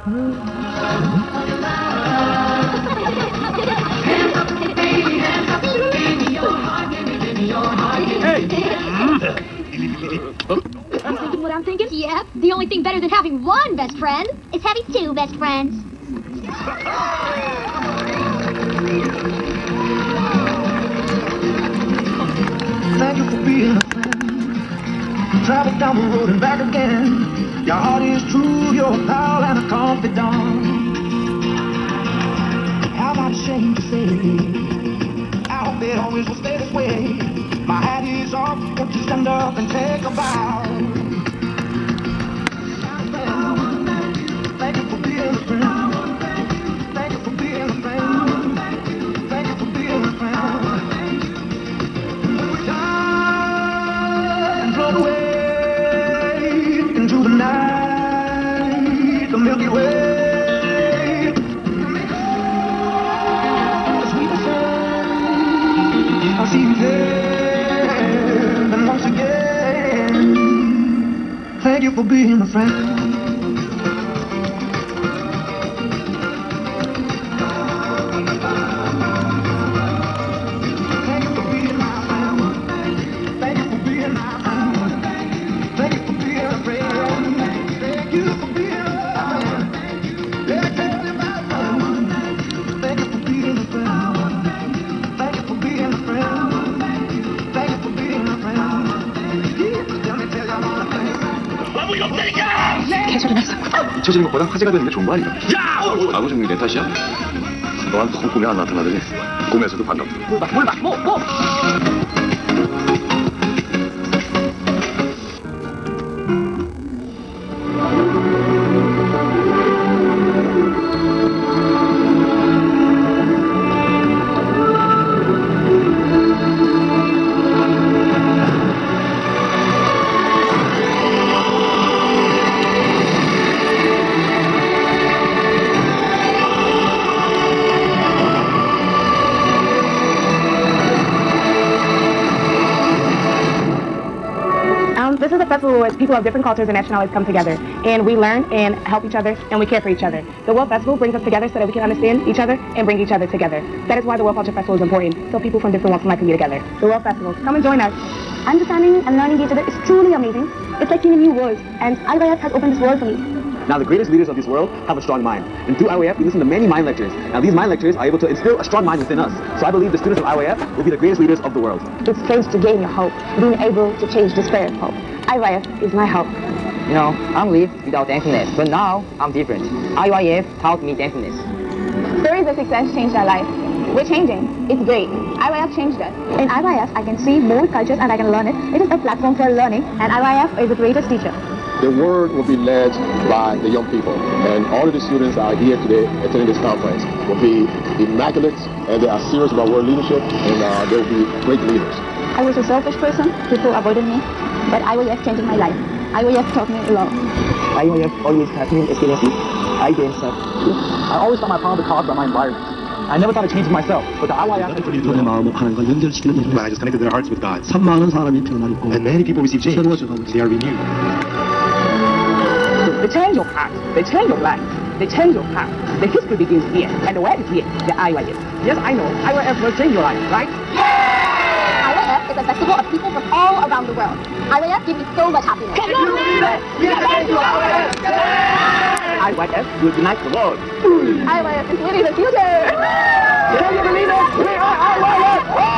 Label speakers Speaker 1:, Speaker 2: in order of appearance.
Speaker 1: Thinking what I'm thinking? Yep. The only thing better than having one best friend is having two best friends.
Speaker 2: Thank you for being a friend. Travel down the road and back again. Your heart is true, you're a pal and a confidant. How about a shame to say? I hope it always will stay this way. My hat is off, won't you stand up and take a bow? Thank you for being a friend. Thank you for being a friend. Thank you for being a friend. When we die and float away into the night, the Milky Way. The sweet sun, I'll see you there. And once again, thank you for being a friend.
Speaker 3: 잊혀지는 것보다 화제가 되는 게 좋은 거 아닌가? 야! 아버지는 내 탓이야? 너한테 꿈에 안 나타나더니 꿈에서도 반갑다.
Speaker 4: 뭐! This is a festival where people of different cultures and nationalities come together, and we learn and help each other, and we care for each other. The World Festival brings us together so that we can understand each other and bring each other together. That is why the World Culture Festival is important, so people from different walks of life can be together. The World Festival, come and join us.
Speaker 1: Understanding and learning each other is truly amazing. It's like seeing a new world, and IYF has opened this world for me.
Speaker 5: Now, the greatest leaders of this world have a strong mind. And through IYF, we listen to many mind lectures. Now, these mind lectures are able to instill a strong mind within us. So I believe the students of IYF will be the greatest leaders of the world.
Speaker 1: It's strange to gain your hope, being able to change despair of hope. IYF is my hope.
Speaker 6: You know, I'm lived without dancing, but now I'm different. IYF taught me dancing.
Speaker 1: Stories of success changed our life. We're changing. It's great. IYF changed us. In IYF, I can see more cultures and I can learn it. It is a platform for learning, and IYF is the greatest teacher.
Speaker 7: The word will be led by the young people, and all of the students that are here today attending this conference will be immaculate, and they are serious about world leadership, and they will be great leaders.
Speaker 1: I was a selfish person. People avoided me, but IYF changed my life. IYF taught me a lot.
Speaker 5: IYF always has new experiences. I gain stuff. I always thought my power was caused by my environment. I never thought of changing myself, but the IYF...
Speaker 8: 그들의 마음을 하나님과 연결시키는 일. I just connected their hearts with God. 참 많은 사람이 변화했고, and many people receive change. They are renewed.
Speaker 4: They change your heart. They change your life. They change your heart. The history begins here, and the way is here. The IYF. Yes, I know. IYF will change your life, right?
Speaker 1: IYF is a festival of people from all around the world. IYF gives me so much happiness.
Speaker 4: Can you believe it? We are going to IYF! IYF will unite the world.
Speaker 1: IYF is living the future.
Speaker 4: Can you believe it? We are IYF!
Speaker 1: Oh.